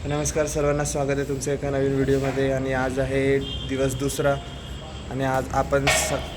नमस्कार सर्वांना, स्वागत आहे तुमच्या एका नवीन व्हिडिओमध्ये. आणि आज आहे दिवस दुसरा आणि आज आपण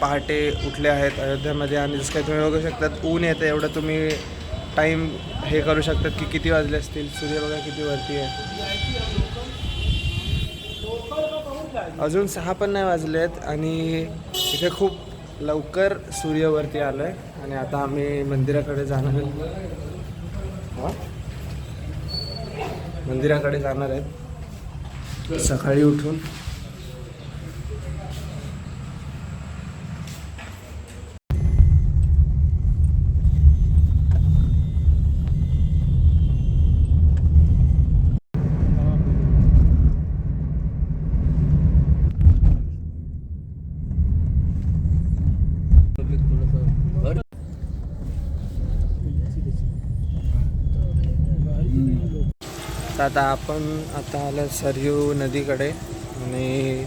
पहाटे उठले आहेत अयोध्यामध्ये. आणि जसं काही तुम्ही बघू शकतात ऊन येतं, एवढं तुम्ही टाईम हे करू शकतात की किती वाजले असतील. सूर्य बघा किती वरती आहे, अजून 6 पण नाही वाजले आहेत आणि इथे खूप लवकर सूर्यवरती आलो आहे. आणि आता आम्ही मंदिराकडे जाणार आहेत सकाळी उठून. आता आपण आलो सरयू नदीकडे आणि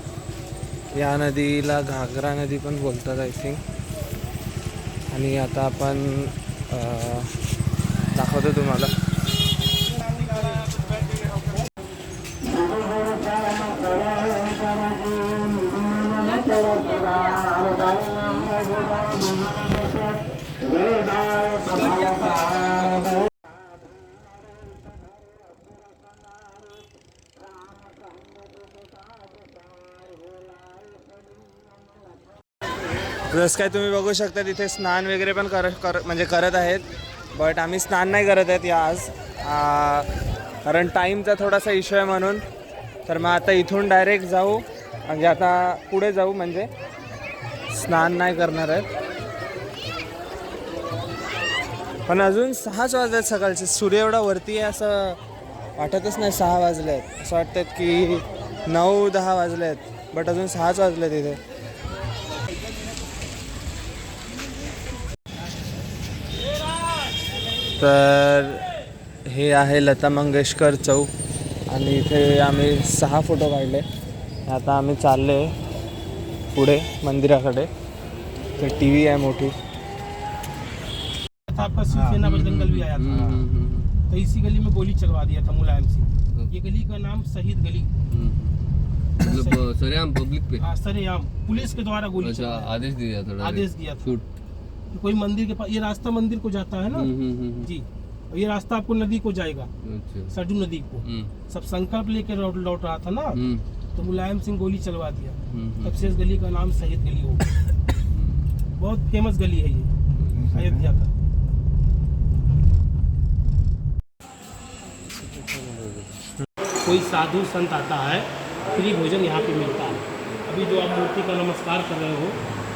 या नदीला घागरा नदी पण बोलतात आय थिंक. आणि आता आपण दाखवतो तुम्हाला. जसं काय तुम्ही बघू शकता तिथे स्नान वगैरे पण करत आहेत. बट आम्ही स्नान नाही करत आहेत आज, कारण टाईमचा थोडासा इश्यू आहे म्हणून. तर मग आता इथून डायरेक्ट जाऊ, म्हणजे आता पुढे जाऊ, म्हणजे स्नान नाही करणार आहेत. पण अजून 6च वाजले आहेत सकाळचे. सूर्य एवढा वरती आहे असं वाटतच नाही 6 वाजले आहेत. असं वाटतात की 9-10 वाजले आहेत, बट अजून 6च वाजले आहेत इथे. तर हे आहे लता मंगेशकर चौक आणि इथे आम्ही 6 फोटो काढले. आता आम्ही चालले पुढे मंदिराकडे. तर TV आहे मोठी. आपका शिवसेना बजरंगल भी आया था, तो इसी गली में गोली चलवा दिया था मुलायम सिंह. ये गली का नाम शहीद गली, मतलब सरेआम पब्लिक पे. सरेआम पुलिस के द्वारा गोली अच्छा, आदेश दिया था. आदेश दिया था. शूट. कोई मंदिर के पास, ये रास्ता मंदिर को जाता है ना जी, और ये रास्ता आपको नदी को जाएगा, अच्छा. सरजू नदी को. सब संकल्प लेकर लौट रहा था ना, तो मुलायम सिंह गोली चलवा दिया. तब से इस गली का नाम शहीद गली हो गया. बहुत फेमस गली है ये अयोध्या का. कोई साधु संत आता है, फ्री भोजन यहाँ पे मिलता है. अभी जो आप मूर्ति का नमस्कार कर रहे हो,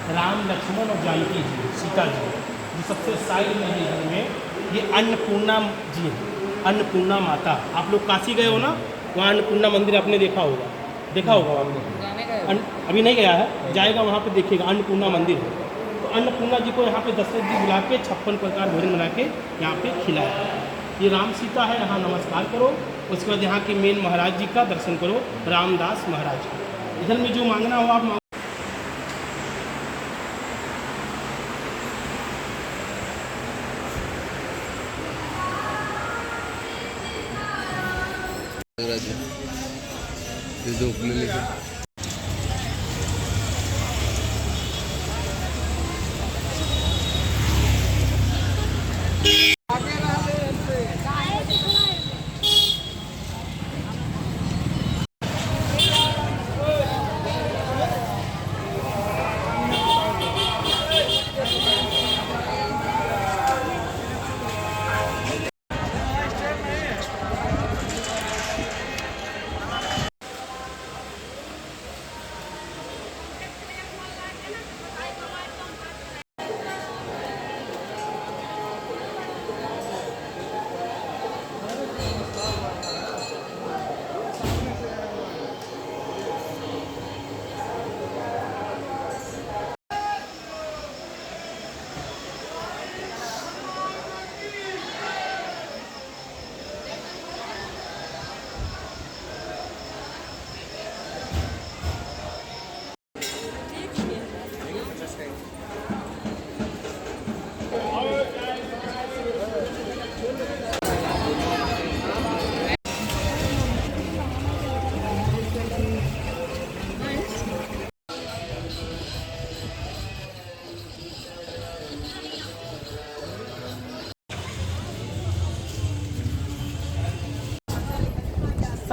राम लक्ष्मण और जानकी जी, सीता जी, जो सबसे साइड में है घर में, ये अन्नपूर्णा जी हैं, अन्नपूर्णा माता. आप लोग काशी गए हो ना, वहाँ अन्नपूर्णा मंदिर आपने देखा होगा आपने. अभी नहीं गया है, जाएगा वहाँ पे देखिएगा, अन्नपूर्णा मंदिर है. तो अन्नपूर्णा जी को यहाँ पे दशरथ जी बुला के 56 प्रकार भोजन बना के यहाँ पे खिलाया. ये राम सीता है, यहाँ नमस्कार करो. उसके बाद यहाँ के मेन महाराज जी का दर्शन करो, रामदास महाराज. इधर में जो मांगना हो आप झोपलेले.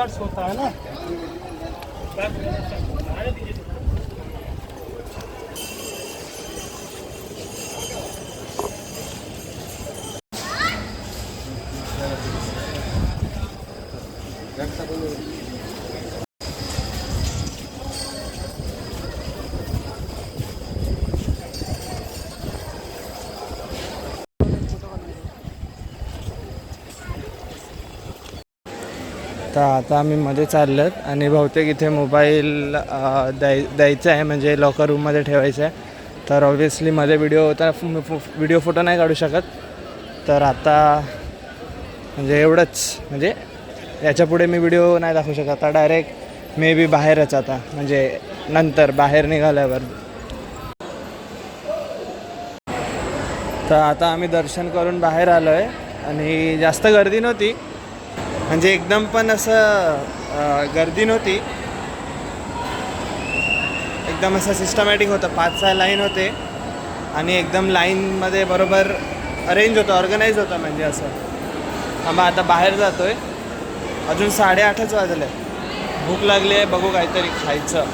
रिसर्च होता है ना। तर आता आम्ही मध्ये चाललोत आणि बहुतेक इथे मोबाईल द्यायचा आहे, म्हणजे लॉकर रूममध्ये ठेवायचा आहे. तर ऑब्व्हियसली मध्ये व्हिडिओ फोटो नाही काढू शकत. तर आता म्हणजे एवढंच, म्हणजे याच्यापुढे मी व्हिडिओ नाही दाखवू शकत. आता डायरेक्ट मे बी बाहेरच, आता म्हणजे नंतर बाहेर निघाल्यावर. तर आता आम्ही दर्शन करून बाहेर आलो आहे आणि जास्त गर्दी नव्हती, म्हणजे एकदम पण असं गर्दी नव्हती, एकदम असं सिस्टमॅटिक होतं. 5-6 लाईन होते आणि एकदम लाईनमध्ये बरोबर अरेंज होतं, ऑर्गनाईज होतं, म्हणजे असं. आम्ही आता बाहेर जातो आहे, अजून 8:30 वाजले. भूक लागली आहे, बघू काहीतरी खायचं.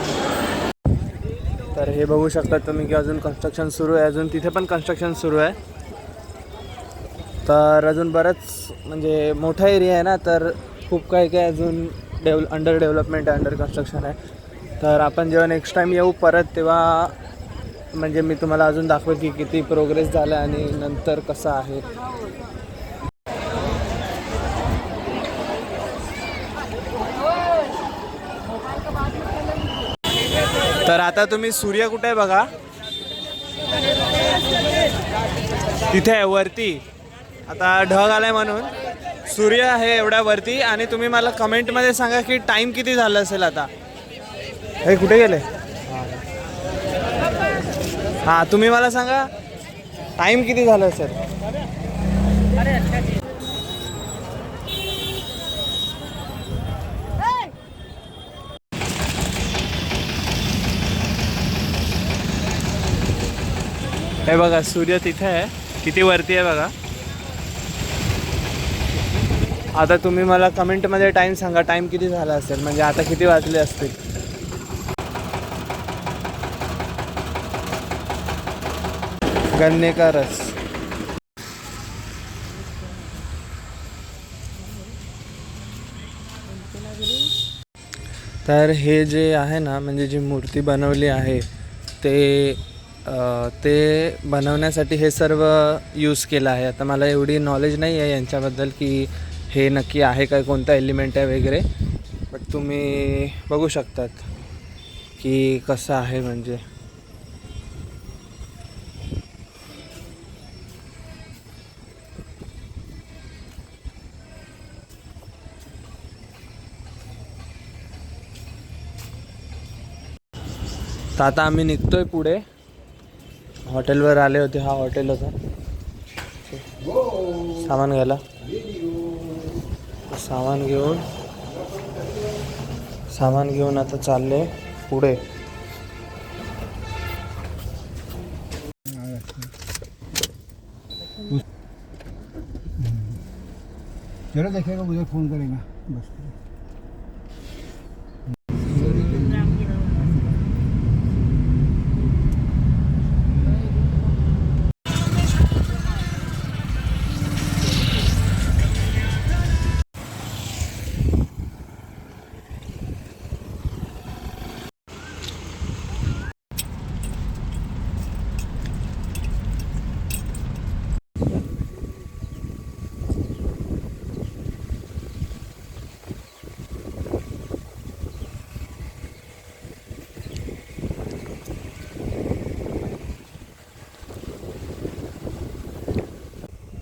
तर हे बघू शकता तुम्ही की अजून कन्स्ट्रक्शन सुरू आहे, अजून तिथे पण कन्स्ट्रक्शन सुरू आहे. तर अजून बरंच म्हणजे मोठा एरिया आहे ना, तर खूप काही अजून अंडर डेव्हलपमेंट आहे, अंडर कन्स्ट्रक्शन आहे. तर आपण जेव्हा नेक्स्ट टाईम येऊ परत, तेव्हा म्हणजे मी तुम्हाला अजून दाखवेल की किती प्रोग्रेस झाला आणि नंतर कसं आहे. तर आता तुम्ही सूर्य कुठे आहे बघा, तिथे आहे वरती. आता ढग आलाय म्हणून सूर्य आहे एवढ्या वरती. आणि तुम्ही मला कमेंटमध्ये सांगा की टाईम किती झालं असेल आता. हे कुठे गेले? हां, तुम्ही मला सांगा टाईम किती झालं असेल. हे बघा सूर्य तिथे आहे, किती वरती आहे बघा. आता तुम्ही मला कमेंटमध्ये टाईम सांगा, टाईम किती झाला असेल, म्हणजे आता किती वाजले असतील. गन्ने का रस. तर हे जे आहे ना, म्हणजे जी मूर्ती बनवली आहे ते बनवण्यासाठी हे सर्व यूज केलं आहे. आता मला एवढी नॉलेज नाही आहे यांच्याबद्दल की हे नक्की आहे काय, कोणता एलिमेंट आहे वगैरे, बट तुम्ही बघू शकतात की कसं आहे. म्हणजे तर आता आम्ही निघतोय पुढे, हॉटेलवर आले होते. हा हॉटेल होता सामान घ्यायला. सामान घेऊन आता चालले पुढे. चलो देखेगा, मुझे फ़ोन करेगा बस.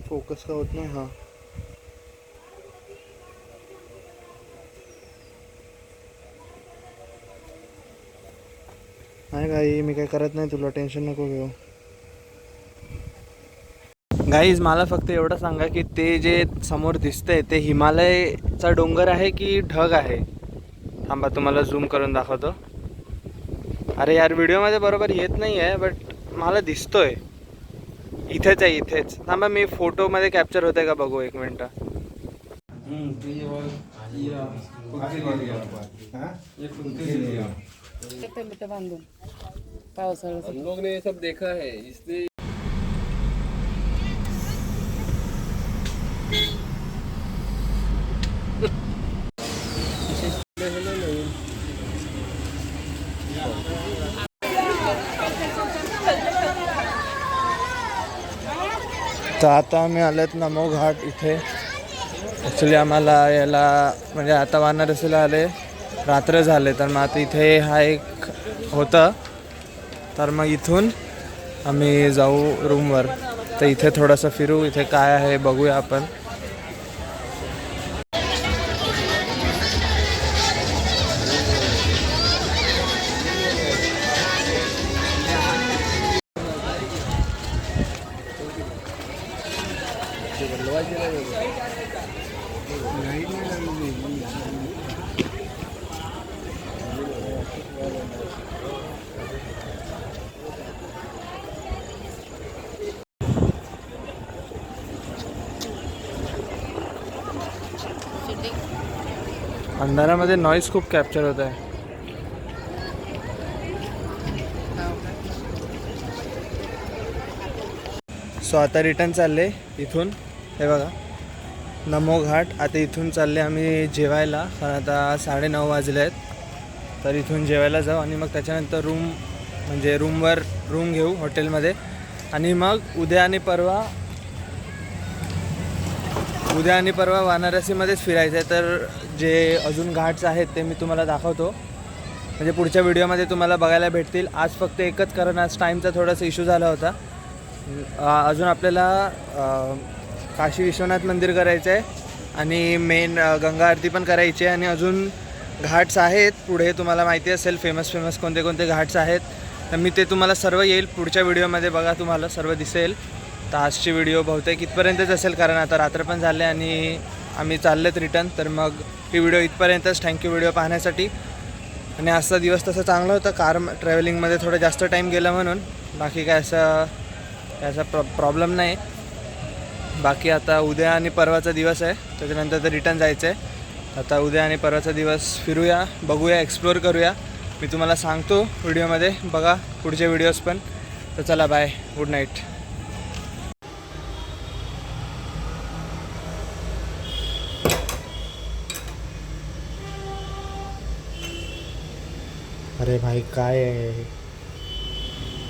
फोकस का होत नाही. हां, नाही काही मी काय करत नाही, तुला टेन्शन नको घेऊ. गाईज मला फक्त एवढं सांगा की ते जे समोर दिसतंय ते हिमालयचा डोंगर आहे की ढग आहे. थांबा तुम्हाला झूम करून दाखवतो. अरे यार व्हिडिओमध्ये बरोबर येत नाही आहे, बट मला दिसतोय. इथेच आहे, इथेच. थांबा मी फोटोमध्ये कॅप्चर होतंय का बघू, 1 मिनटं. ते बांधून पावसाळ्यात हम लोग ने ये सब देखा है इसलिए तर आता आम्ही आलेत नमो घाट इथे. ॲक्च्युली आम्हाला याला म्हणजे आता वाराणसीला आले रात्र झाले, तर मग आता इथे हा एक होतं, तर मग इथून आम्ही जाऊ रूमवर. तर इथे थोडंसं फिरू, इथे काय आहे बघूया आपण. अंधारामध्ये नॉईज खूप कॅप्चर होत आहे. सो आता रिटर्न चालले इथून. हे बघा नमो घाट. आता इथून चालले आम्ही जेवायला, कारण आता 9:30 वाजले आहेत. तर इथून जेवायला जाऊ आणि मग त्याच्यानंतर रूमवर रूम घेऊ हॉटेलमध्ये. आणि मग उद्या आणि परवा वाराणसीमध्येच फिरायचं आहे. तर जे अजून घाट्स आहेत ते मी तुम्हाला दाखवतो, म्हणजे पुढच्या व्हिडिओमध्ये तुम्हाला बघायला भेटतील. आज फक्त एकच, कारण आज टाईमचा थोडासा इश्यू झाला होता. अजून आपल्याला काशी विश्वनाथ मंदिर करायचं आहे आणि मेन गंगा आरती पण करायची आहे. आणि अजून घाट्स आहेत पुढे, तुम्हाला माहिती असेल फेमस कोणते कोणते घाट्स आहेत. तर मी ते तुम्हाला सर्व येईल पुढच्या व्हिडिओमध्ये, बघा तुम्हाला सर्व दिसेल. तर आजची व्हिडिओ बहुतेक इथपर्यंतच असेल, कारण आता रात्र पण झाले आणि आम्ही चाललेत रिटर्न. तर मग ही व्हिडिओ इथपर्यंतच. थँक्यू व्हिडिओ पाहण्यासाठी. आणि आजचा दिवस तसं चांगला होता, कार ट्रॅव्हलिंगमध्ये थोडं जास्त टाईम गेला म्हणून. बाकी काय असा प्रॉब्लेम नाही. बाकी आता उद्या आणि परवाचा दिवस आहे, त्याच्यानंतर तर रिटर्न जायचं आहे. आता उद्या आणि परवाचा दिवस फिरूया, बघूया, एक्सप्लोअर करूया. मी तुम्हाला सांगतो व्हिडिओमध्ये, बघा पुढचे व्हिडिओज पण. तर चला बाय, गुड नाईट. अरे भाई काय आहे